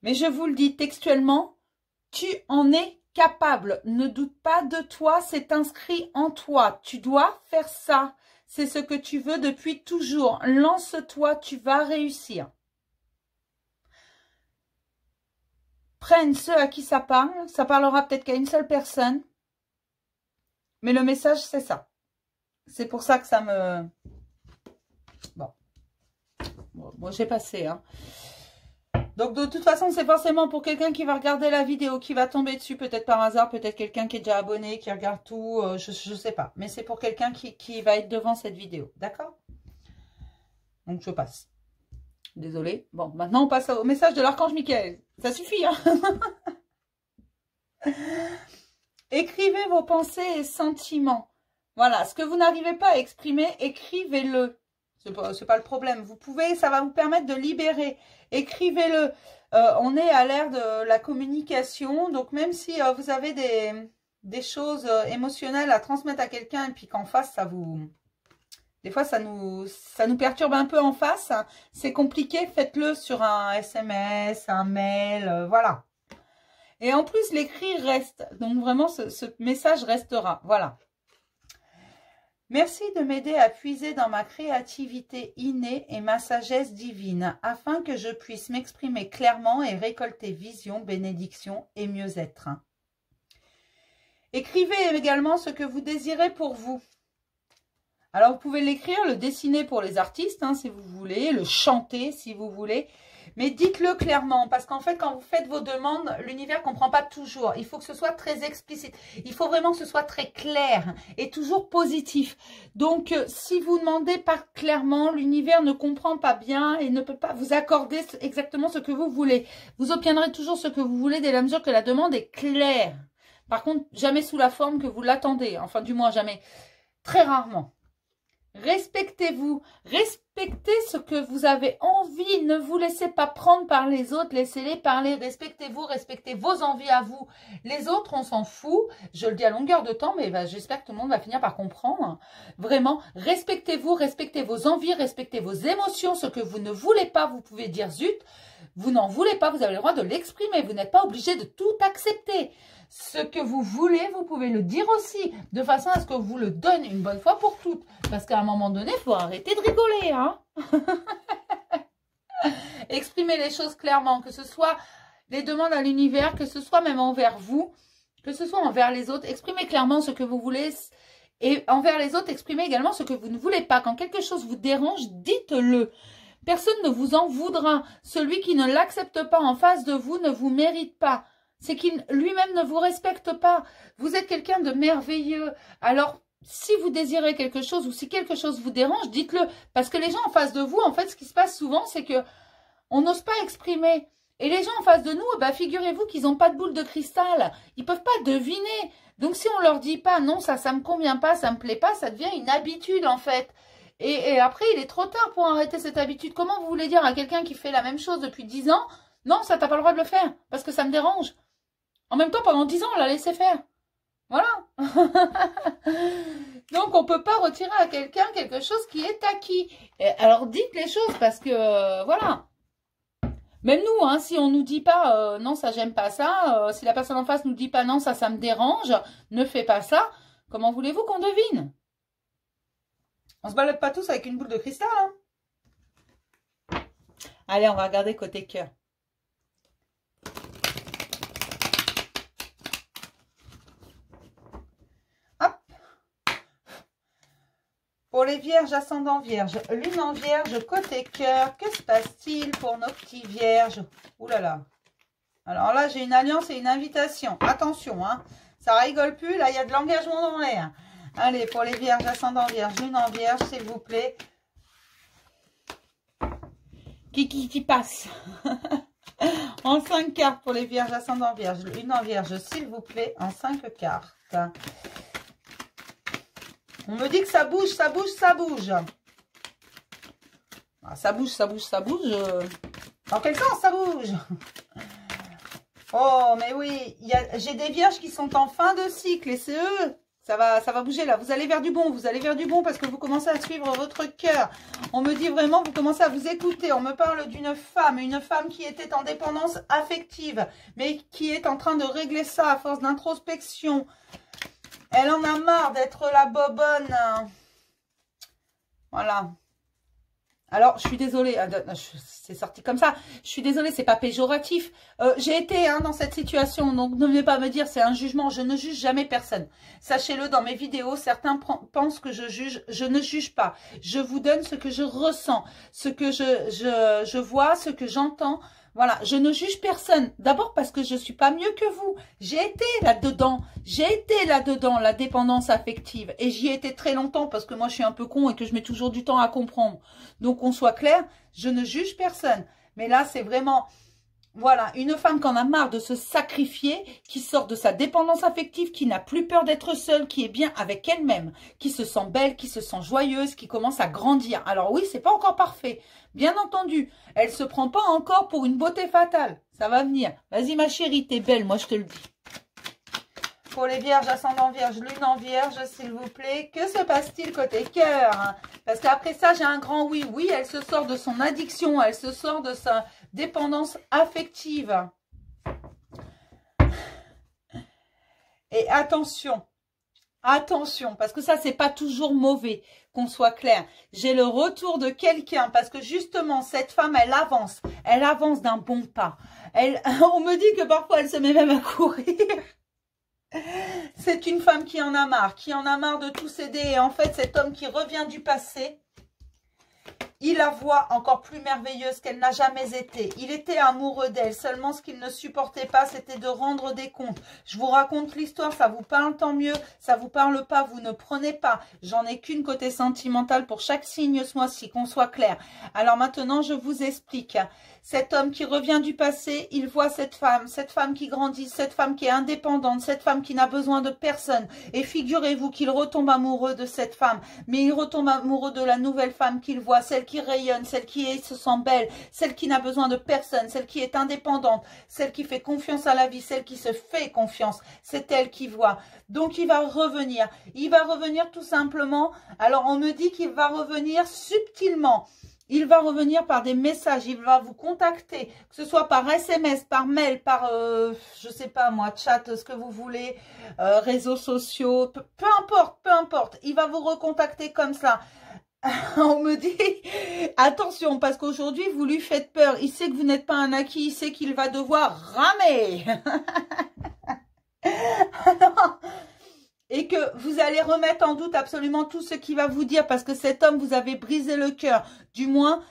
Mais je vous le dis textuellement, tu en es capable. Ne doute pas de toi, c'est inscrit en toi. Tu dois faire ça. C'est ce que tu veux depuis toujours. Lance-toi, tu vas réussir. Prenne ceux à qui ça parle. Ça parlera peut-être qu'à une seule personne. Mais le message, c'est ça. C'est pour ça que ça me... Bon, moi j'ai passé, hein. Donc, de toute façon, c'est forcément pour quelqu'un qui va regarder la vidéo, qui va tomber dessus, peut-être par hasard, peut-être quelqu'un qui est déjà abonné, qui regarde tout, je ne sais pas. Mais c'est pour quelqu'un qui va être devant cette vidéo, d'accord? Donc, je passe. Désolée. Bon, maintenant, on passe au message de l'archange Michael. Ça suffit, hein? Écrivez vos pensées et sentiments. Voilà, ce que vous n'arrivez pas à exprimer, écrivez-le. C'est pas le problème. Vous pouvez, ça va vous permettre de libérer. Écrivez-le. On est à l'ère de la communication. Donc, même si vous avez des choses émotionnelles à transmettre à quelqu'un et puis qu'en face, ça vous... Des fois, ça nous perturbe un peu en face. Hein. C'est compliqué. Faites-le sur un SMS, un mail. Voilà. Et en plus, l'écrit reste. Donc, vraiment, ce message restera. Voilà. Merci de m'aider à puiser dans ma créativité innée et ma sagesse divine, afin que je puisse m'exprimer clairement et récolter vision, bénédiction et mieux-être. Écrivez également ce que vous désirez pour vous. Alors, vous pouvez l'écrire, le dessiner pour les artistes, hein, si vous voulez, le chanter, si vous voulez. Mais dites-le clairement, parce qu'en fait, quand vous faites vos demandes, l'univers ne comprend pas toujours. Il faut que ce soit très explicite. Il faut vraiment que ce soit très clair et toujours positif. Donc, si vous demandez pas clairement, l'univers ne comprend pas bien et ne peut pas vous accorder exactement ce que vous voulez. Vous obtiendrez toujours ce que vous voulez dès la mesure que la demande est claire. Par contre, jamais sous la forme que vous l'attendez. Enfin, du moins, jamais. Très rarement. Respectez-vous, respectez ce que vous avez envie, ne vous laissez pas prendre par les autres, laissez-les parler, respectez-vous, respectez vos envies à vous. Les autres, on s'en fout, je le dis à longueur de temps, mais j'espère que tout le monde va finir par comprendre. Vraiment, respectez-vous, respectez vos envies, respectez vos émotions, ce que vous ne voulez pas, vous pouvez dire zut, vous n'en voulez pas, vous avez le droit de l'exprimer, vous n'êtes pas obligé de tout accepter. Ce que vous voulez, vous pouvez le dire aussi, de façon à ce que vous le donne une bonne fois pour toutes. Parce qu'à un moment donné, il faut arrêter de rigoler. Hein. Exprimez les choses clairement, que ce soit les demandes à l'univers, que ce soit même envers vous, que ce soit envers les autres. Exprimez clairement ce que vous voulez et envers les autres, exprimez également ce que vous ne voulez pas. Quand quelque chose vous dérange, dites-le. Personne ne vous en voudra. Celui qui ne l'accepte pas en face de vous ne vous mérite pas. C'est qu'il lui-même ne vous respecte pas. Vous êtes quelqu'un de merveilleux. Alors, si vous désirez quelque chose ou si quelque chose vous dérange, dites-le. Parce que les gens en face de vous, en fait, ce qui se passe souvent, c'est que on n'ose pas exprimer. Et les gens en face de nous, bah, figurez-vous qu'ils n'ont pas de boule de cristal. Ils ne peuvent pas deviner. Donc, si on leur dit pas, non, ça me convient pas, ça me plaît pas, ça devient une habitude, en fait. Et après, il est trop tard pour arrêter cette habitude. Comment vous voulez dire à quelqu'un qui fait la même chose depuis 10 ans, non, ça, t'as pas le droit de le faire, parce que ça me dérange. En même temps, pendant 10 ans, on l'a laissé faire. Voilà. Donc, on ne peut pas retirer à quelqu'un quelque chose qui est acquis. Et alors, dites les choses parce que, voilà. Même nous, hein, si on ne nous dit pas, non, ça, j'aime pas ça. Si la personne en face ne nous dit pas, non, ça me dérange. Ne fais pas ça. Comment voulez-vous qu'on devine? On se balade pas tous avec une boule de cristal. Hein. Allez, on va regarder côté cœur. Pour les vierges, ascendant vierge, lune en vierge, côté cœur, que se passe-t-il pour nos petits vierges? Ouh là là. Alors là, j'ai une alliance et une invitation. Attention, hein. Ça rigole plus, là, il y a de l'engagement dans l'air. Allez, pour les vierges, ascendant vierge, lune en vierge, s'il vous plaît. Qui passe en 5 cartes pour les vierges, ascendant vierge, lune en vierge, s'il vous plaît, en 5 cartes. On me dit que ça bouge, ça bouge, ça bouge. Ah, ça bouge, ça bouge, ça bouge. Dans quel sens ça bouge? Oh, mais oui, j'ai des vierges qui sont en fin de cycle et c'est eux. Ça va bouger là. Vous allez vers du bon, vous allez vers du bon parce que vous commencez à suivre votre cœur. On me dit vraiment, vous commencez à vous écouter. On me parle d'une femme, une femme qui était en dépendance affective, mais qui est en train de régler ça à force d'introspection. Elle en a marre d'être la bobonne. Voilà. Alors, je suis désolée. C'est sorti comme ça. Je suis désolée, c'est pas péjoratif. J'ai été dans cette situation, donc ne venez pas me dire c'est un jugement. Je ne juge jamais personne. Sachez-le, dans mes vidéos, certains pensent que je juge. Je ne juge pas. Je vous donne ce que je ressens, ce que je vois, ce que j'entends. Voilà, je ne juge personne. D'abord parce que je ne suis pas mieux que vous. J'ai été là-dedans. J'ai été là-dedans, la dépendance affective. Et j'y ai été très longtemps parce que moi, je suis un peu con et que je mets toujours du temps à comprendre. Donc, qu'on soit clair, je ne juge personne. Mais là, c'est vraiment... Voilà, une femme qui en a marre de se sacrifier, qui sort de sa dépendance affective, qui n'a plus peur d'être seule, qui est bien avec elle-même, qui se sent belle, qui se sent joyeuse, qui commence à grandir. Alors oui, c'est pas encore parfait, bien entendu. Elle se prend pas encore pour une beauté fatale. Ça va venir. Vas-y ma chérie, t'es belle, moi je te le dis. Pour les vierges, ascendant vierge, lune en vierge, s'il vous plaît. Que se passe-t-il côté cœur? Parce qu'après ça, j'ai un grand oui. Oui, elle se sort de son addiction, elle se sort de sa dépendance affective. Et attention, attention, parce que ça, c'est pas toujours mauvais, qu'on soit clair. J'ai le retour de quelqu'un, parce que justement, cette femme, elle avance d'un bon pas. On me dit que parfois, elle se met même à courir. C'est une femme qui en a marre de tout céder. Et en fait, cet homme qui revient du passé, il la voit encore plus merveilleuse qu'elle n'a jamais été. Il était amoureux d'elle. Seulement, ce qu'il ne supportait pas, c'était de rendre des comptes. Je vous raconte l'histoire. Ça vous parle, tant mieux. Ça vous parle pas, vous ne prenez pas. J'en ai qu'une côté sentimental pour chaque signe ce mois-ci, qu'on soit clair. Alors maintenant, je vous explique. Cet homme qui revient du passé, il voit cette femme qui grandit, cette femme qui est indépendante, cette femme qui n'a besoin de personne. Et figurez-vous qu'il retombe amoureux de cette femme, mais il retombe amoureux de la nouvelle femme qu'il voit, celle qui rayonne, celle qui se sent belle, celle qui n'a besoin de personne, celle qui est indépendante, celle qui fait confiance à la vie, celle qui se fait confiance. C'est elle qui voit. Donc il va revenir. Il va revenir tout simplement. Alors on me dit qu'il va revenir subtilement. Il va revenir par des messages, il va vous contacter, que ce soit par SMS, par mail, par, je sais pas moi, chat, ce que vous voulez, réseaux sociaux, peu importe. Il va vous recontacter comme ça. On me dit, attention, parce qu'aujourd'hui, vous lui faites peur. Il sait que vous n'êtes pas un acquis, il sait qu'il va devoir ramer. Alors, et que vous allez remettre en doute absolument tout ce qu'il va vous dire parce que cet homme, vous avez brisé le cœur. Du moins,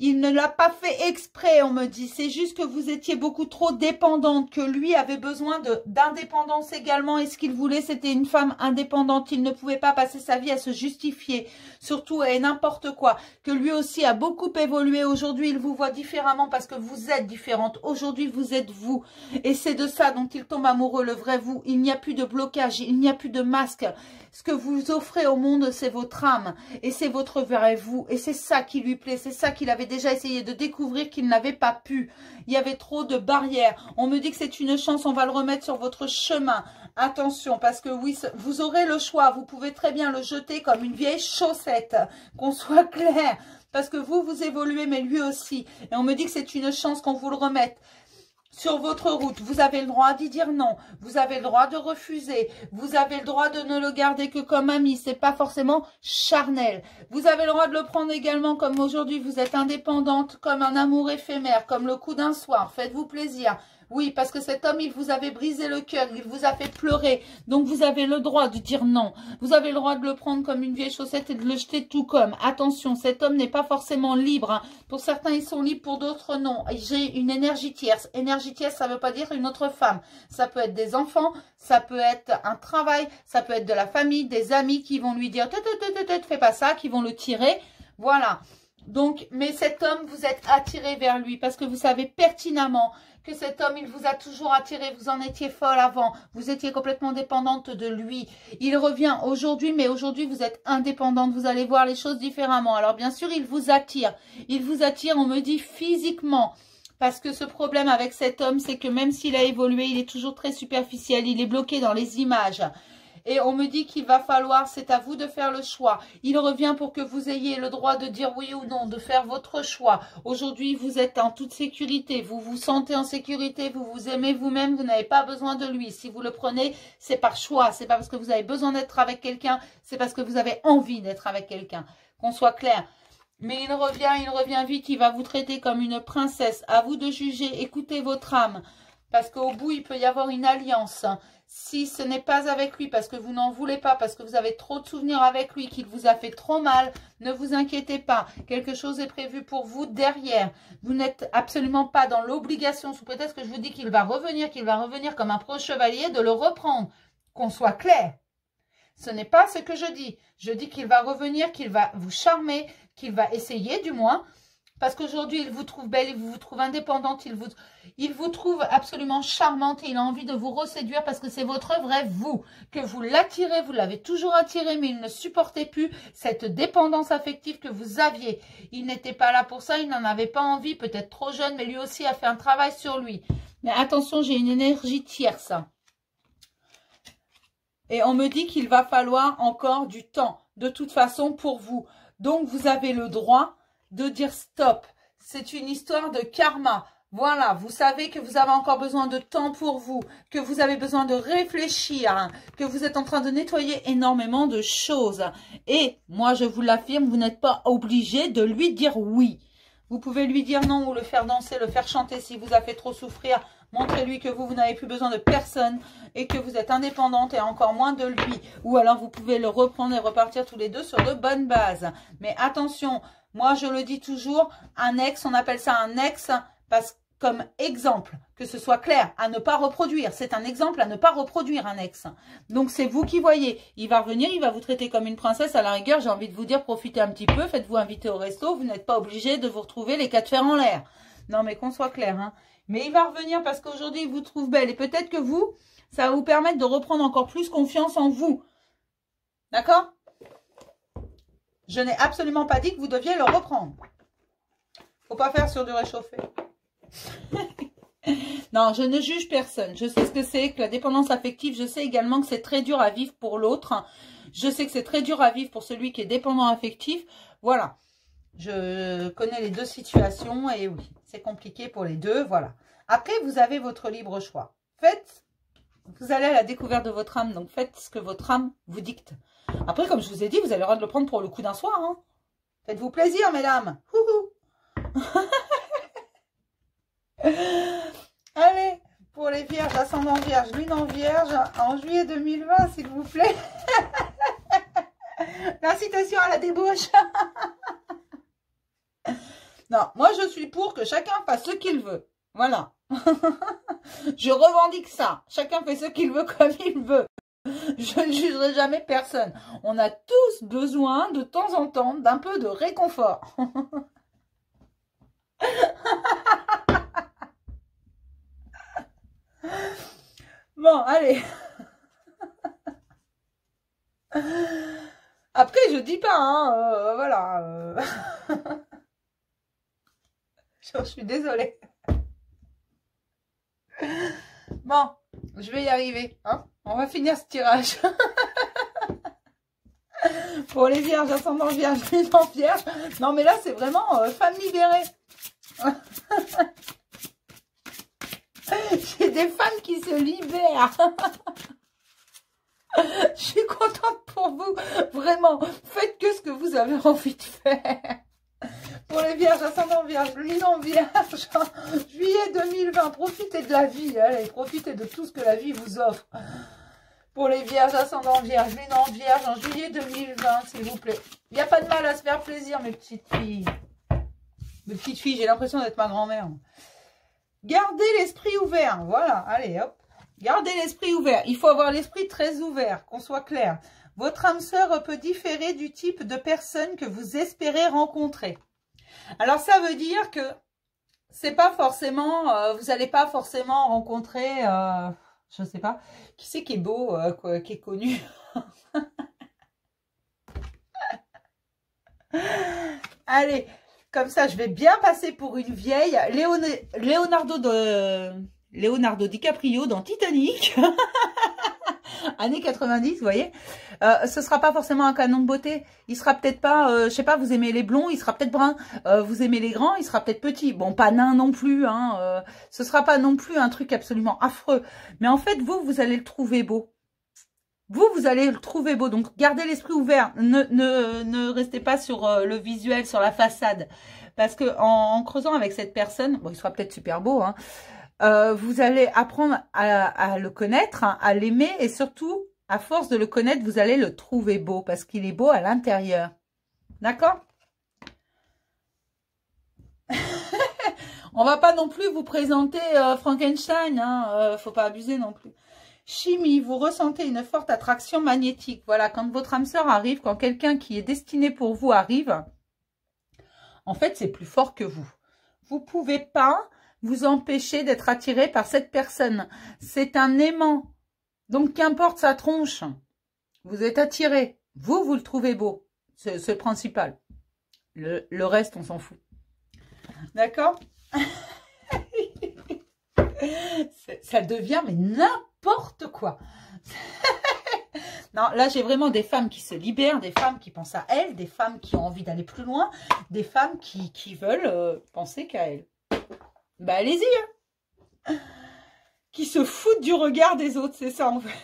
il ne l'a pas fait exprès, on me dit. C'est juste que vous étiez beaucoup trop dépendante, que lui avait besoin d'indépendance également. Et ce qu'il voulait, c'était une femme indépendante. Il ne pouvait pas passer sa vie à se justifier, surtout à n'importe quoi. Que lui aussi a beaucoup évolué. Aujourd'hui, il vous voit différemment parce que vous êtes différente. Aujourd'hui, vous êtes vous. Et c'est de ça dont il tombe amoureux, le vrai vous. Il n'y a plus de blocage, il n'y a plus de masque. Ce que vous offrez au monde, c'est votre âme. Et c'est votre vrai vous. Et c'est ça qui lui plaît. C'est ça qu'il avait déjà essayé de découvrir qu'il n'avait pas pu. Il y avait trop de barrières. On me dit que c'est une chance. On va le remettre sur votre chemin. Attention, parce que oui, vous aurez le choix. Vous pouvez très bien le jeter comme une vieille chaussette. Qu'on soit clair. Parce que vous évoluez, mais lui aussi. Et on me dit que c'est une chance qu'on vous le remette. Sur votre route, vous avez le droit d'y dire non, vous avez le droit de refuser, vous avez le droit de ne le garder que comme ami, c'est pas forcément charnel. Vous avez le droit de le prendre également comme aujourd'hui, vous êtes indépendante, comme un amour éphémère, comme le coup d'un soir, faites-vous plaisir. Oui, parce que cet homme, il vous avait brisé le cœur, il vous a fait pleurer. Donc, vous avez le droit de dire non. Vous avez le droit de le prendre comme une vieille chaussette et de le jeter tout comme. Attention, cet homme n'est pas forcément libre. Hein. Pour certains, ils sont libres, pour d'autres, non. J'ai une énergie tierce. Énergie tierce, ça ne veut pas dire une autre femme. Ça peut être des enfants, ça peut être un travail, ça peut être de la famille, des amis qui vont lui dire « fais pas ça », qui vont le tirer. Voilà. Donc, mais cet homme, vous êtes attiré vers lui parce que vous savez pertinemment que cet homme, il vous a toujours attiré. Vous en étiez folle avant. Vous étiez complètement dépendante de lui. Il revient aujourd'hui, mais aujourd'hui, vous êtes indépendante. Vous allez voir les choses différemment. Alors, bien sûr, il vous attire. Il vous attire, on me dit, physiquement. Parce que ce problème avec cet homme, c'est que même s'il a évolué, il est toujours très superficiel. Il est bloqué dans les images. Et on me dit qu'il va falloir, c'est à vous de faire le choix. Il revient pour que vous ayez le droit de dire oui ou non, de faire votre choix. Aujourd'hui, vous êtes en toute sécurité, vous vous sentez en sécurité, vous vous aimez vous-même, vous n'avez pas besoin de lui. Si vous le prenez, c'est par choix, c'est pas parce que vous avez besoin d'être avec quelqu'un, c'est parce que vous avez envie d'être avec quelqu'un. Qu'on soit clair. Mais il revient vite, il va vous traiter comme une princesse. À vous de juger, écoutez votre âme. Parce qu'au bout, il peut y avoir une alliance. Si ce n'est pas avec lui, parce que vous n'en voulez pas, parce que vous avez trop de souvenirs avec lui, qu'il vous a fait trop mal, ne vous inquiétez pas. Quelque chose est prévu pour vous derrière. Vous n'êtes absolument pas dans l'obligation, sous prétexte que je vous dis qu'il va revenir comme un pro-chevalier, de le reprendre. Qu'on soit clair. Ce n'est pas ce que je dis. Je dis qu'il va revenir, qu'il va vous charmer, qu'il va essayer du moins. Parce qu'aujourd'hui, il vous trouve belle, il vous trouve indépendante, il vous trouve absolument charmante et il a envie de vous reséduire parce que c'est votre vrai vous. Que vous l'attirez, vous l'avez toujours attiré, mais il ne supportait plus cette dépendance affective que vous aviez. Il n'était pas là pour ça, il n'en avait pas envie, peut-être trop jeune, mais lui aussi a fait un travail sur lui. Mais attention, j'ai une énergie tierce. Et on me dit qu'il va falloir encore du temps, de toute façon, pour vous. Donc, vous avez le droit de dire stop. C'est une histoire de karma. Voilà, vous savez que vous avez encore besoin de temps pour vous, que vous avez besoin de réfléchir, que vous êtes en train de nettoyer énormément de choses. Et moi, je vous l'affirme, vous n'êtes pas obligé de lui dire oui. Vous pouvez lui dire non ou le faire danser, le faire chanter s'il vous a fait trop souffrir. Montrez-lui que vous n'avez plus besoin de personne et que vous êtes indépendante et encore moins de lui. Ou alors, vous pouvez le reprendre et repartir tous les deux sur de bonnes bases. Mais attention, Moi, je le dis toujours, un ex, on appelle ça un ex parce comme exemple, que ce soit clair, à ne pas reproduire. C'est un exemple à ne pas reproduire, un ex. Donc, c'est vous qui voyez. Il va revenir, il va vous traiter comme une princesse. À la rigueur, j'ai envie de vous dire, profitez un petit peu, faites-vous inviter au resto. Vous n'êtes pas obligé de vous retrouver les quatre fers en l'air. Non, mais qu'on soit clair. Hein. Mais il va revenir parce qu'aujourd'hui, il vous trouve belle. Et peut-être que vous, ça va vous permettre de reprendre encore plus confiance en vous. D'accord? Je n'ai absolument pas dit que vous deviez le reprendre. Faut pas faire sur du réchauffé. Non, je ne juge personne. Je sais ce que c'est que la dépendance affective. Je sais également que c'est très dur à vivre pour l'autre. Je sais que c'est très dur à vivre pour celui qui est dépendant affectif. Voilà. Je connais les deux situations et oui, c'est compliqué pour les deux. Voilà. Après, vous avez votre libre choix. Faites, vous allez à la découverte de votre âme. Donc, faites ce que votre âme vous dicte. Après, comme je vous ai dit, vous avez le droit de le prendre pour le coup d'un soir. Hein. Faites-vous plaisir, mesdames. Houhou. Allez, pour les vierges, ascendant vierge, lune en vierge, en juillet 2020, s'il vous plaît. L'incitation à la débauche. Non, moi je suis pour que chacun fasse ce qu'il veut. Voilà. Je revendique ça. Chacun fait ce qu'il veut comme il veut. Je ne jugerai jamais personne. On a tous besoin de temps en temps d'un peu de réconfort. Bon, allez. Après, je dis pas, hein, voilà. Je suis désolée. Bon, je vais y arriver. Hein. On va finir ce tirage. Pour les vierges, ascendant vierge, lune en vierge. Non, mais là, c'est vraiment femme libérée. J'ai des femmes qui se libèrent. Je suis contente pour vous. Vraiment, faites que ce que vous avez envie de faire. Pour les vierges, ascendant vierge, lune en vierge, juillet 2020, profitez de la vie. Allez, profitez de tout ce que la vie vous offre. Pour les vierges, ascendant vierge, lune en vierge, en juillet 2020, s'il vous plaît. Il n'y a pas de mal à se faire plaisir, mes petites filles. Mes petites filles, j'ai l'impression d'être ma grand-mère. Gardez l'esprit ouvert. Voilà, allez, hop. Gardez l'esprit ouvert. Il faut avoir l'esprit très ouvert, qu'on soit clair. Votre âme sœur peut différer du type de personne que vous espérez rencontrer. Alors, ça veut dire que c'est pas forcément, vous n'allez pas forcément rencontrer, je sais pas, qui c'est qui est beau, quoi, qui est connu. Allez, comme ça, je vais bien passer pour une vieille. Leonardo DiCaprio dans Titanic. Années 90, vous voyez. Ce sera pas forcément un canon de beauté. Il sera peut-être pas, je sais pas, vous aimez les blonds, il sera peut-être brun. Vous aimez les grands, il sera peut-être petit. Bon, pas nain non plus. Hein, ce sera pas non plus un truc absolument affreux. Mais en fait, vous allez le trouver beau. Vous allez le trouver beau. Donc, gardez l'esprit ouvert. Ne restez pas sur le visuel, sur la façade. Parce que en creusant avec cette personne, bon, il sera peut-être super beau, hein, vous allez apprendre à le connaître, hein, à l'aimer. Et surtout, à force de le connaître, vous allez le trouver beau. Parce qu'il est beau à l'intérieur. D'accord? On va pas non plus vous présenter Frankenstein. Hein, faut pas abuser non plus. Chimie, vous ressentez une forte attraction magnétique. Voilà, quand votre âme sœur arrive, quand quelqu'un qui est destiné pour vous arrive, en fait, c'est plus fort que vous. Vous pouvez pas vous empêcher d'être attiré par cette personne. C'est un aimant. Donc, qu'importe sa tronche, vous êtes attiré. Vous le trouvez beau. C'est le principal. Le reste, on s'en fout. D'accord? Ça devient, mais n'importe quoi. Non, là, j'ai vraiment des femmes qui se libèrent, des femmes qui pensent à elles, des femmes qui ont envie d'aller plus loin, des femmes qui veulent penser qu'à elles. Bah, allez-y, hein. Qui se foutent du regard des autres, c'est ça, en fait.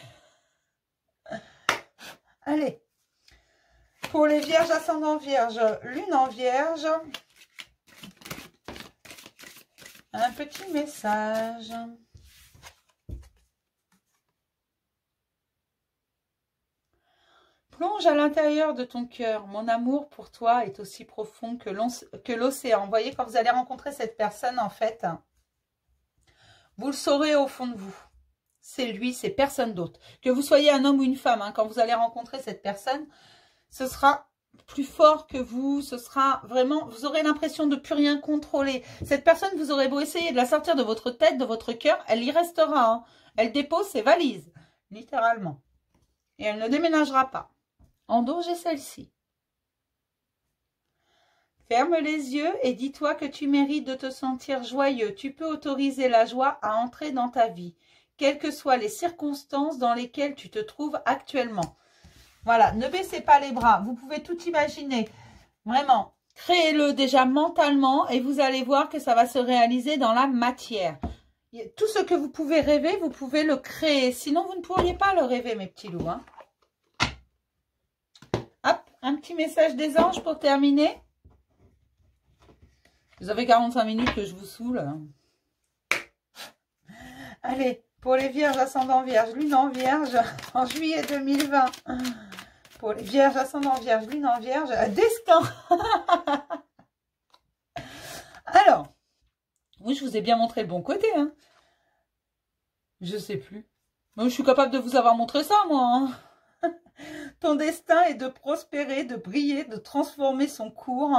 Allez. Pour les vierges, ascendant vierge, lune en vierge. Un petit message. Plonge à l'intérieur de ton cœur. Mon amour pour toi est aussi profond que l'océan. Vous voyez, quand vous allez rencontrer cette personne, en fait, vous le saurez au fond de vous. C'est lui, c'est personne d'autre. Que vous soyez un homme ou une femme, hein, quand vous allez rencontrer cette personne, ce sera plus fort que vous. Ce sera vraiment, vous aurez l'impression de plus rien contrôler. Cette personne, vous aurez beau essayer de la sortir de votre tête, de votre cœur, elle y restera. Hein. Elle dépose ses valises, littéralement. Et elle ne déménagera pas. En dos, j'ai celle-ci. Ferme les yeux et dis-toi que tu mérites de te sentir joyeux. Tu peux autoriser la joie à entrer dans ta vie, quelles que soient les circonstances dans lesquelles tu te trouves actuellement. Voilà, ne baissez pas les bras. Vous pouvez tout imaginer. Vraiment, créez-le déjà mentalement et vous allez voir que ça va se réaliser dans la matière. Tout ce que vous pouvez rêver, vous pouvez le créer. Sinon, vous ne pourriez pas le rêver, mes petits loups. Hein. Hop, un petit message des anges pour terminer. Vous avez 45 minutes que je vous saoule. Allez, pour les vierges ascendant vierge, lune en vierge, en juillet 2020. Pour les vierges ascendant vierge, lune en vierge, destin. Alors, oui, je vous ai bien montré le bon côté. Hein. Je sais plus. Moi, je suis capable de vous avoir montré ça, moi. Hein. Ton destin est de prospérer, de briller, de transformer son cours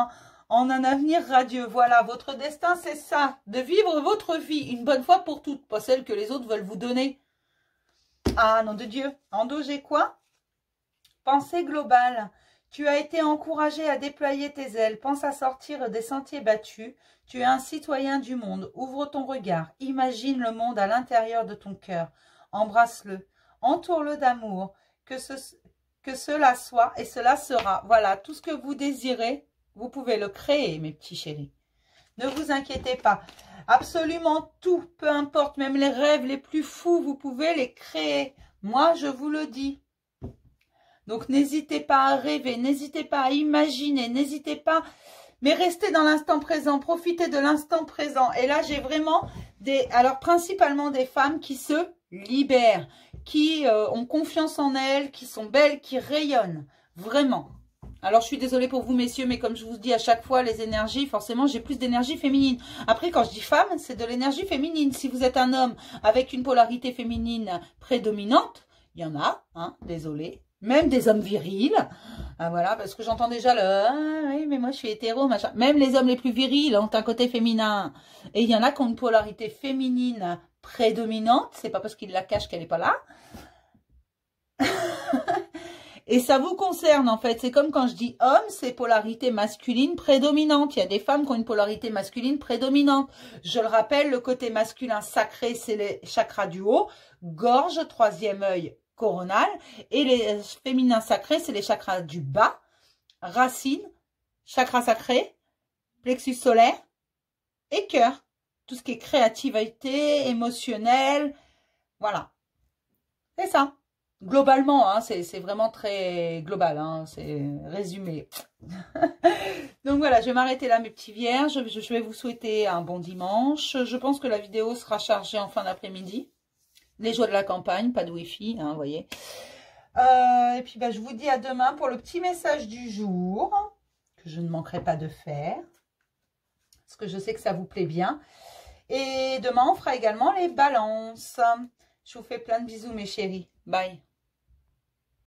en un avenir radieux. Voilà, votre destin, c'est ça. De vivre votre vie une bonne fois pour toutes. Pas celle que les autres veulent vous donner. Ah, nom de Dieu. En dos, j'ai quoi? Pensée globale. Tu as été encouragé à déployer tes ailes. Pense à sortir des sentiers battus. Tu es un citoyen du monde. Ouvre ton regard. Imagine le monde à l'intérieur de ton cœur. Embrasse-le. Entoure-le d'amour. Que cela soit et cela sera. Voilà, tout ce que vous désirez, vous pouvez le créer, mes petits chéris. Ne vous inquiétez pas. Absolument tout, peu importe, même les rêves les plus fous, vous pouvez les créer. Moi, je vous le dis. Donc, n'hésitez pas à rêver, n'hésitez pas à imaginer, n'hésitez pas, mais restez dans l'instant présent, profitez de l'instant présent. Et là, j'ai vraiment alors principalement des femmes qui se libèrent, qui ont confiance en elles, qui sont belles, qui rayonnent, vraiment. Alors, je suis désolée pour vous, messieurs, mais comme je vous dis à chaque fois, les énergies, forcément, j'ai plus d'énergie féminine. Après, quand je dis femme, c'est de l'énergie féminine. Si vous êtes un homme avec une polarité féminine prédominante, il y en a, hein, désolé. Même des hommes virils. Ah, voilà, parce que j'entends déjà le « Ah, oui, mais moi, je suis hétéro, machin ». Même les hommes les plus virils ont un côté féminin. Et il y en a qui ont une polarité féminine prédominante. C'est pas parce qu'ils la cachent qu'elle n'est pas là. Et ça vous concerne, en fait. C'est comme quand je dis homme, c'est polarité masculine prédominante. Il y a des femmes qui ont une polarité masculine prédominante. Je le rappelle, le côté masculin sacré, c'est les chakras du haut. Gorge, troisième œil, coronal. Et les féminins sacrés, c'est les chakras du bas. Racine, chakra sacré, plexus solaire et cœur. Tout ce qui est créativité, émotionnel. Voilà. C'est ça. Globalement, hein, c'est vraiment très global, hein, c'est résumé. Donc voilà, je vais m'arrêter là, mes petits vierges. Je vais vous souhaiter un bon dimanche. Je pense que la vidéo sera chargée en fin d'après-midi. Les joies de la campagne, pas de wifi, hein, vous voyez. Et puis, bah, je vous dis à demain pour le petit message du jour, que je ne manquerai pas de faire, parce que je sais que ça vous plaît bien. Et demain, on fera également les balances. Je vous fais plein de bisous, mes chéris. Bye.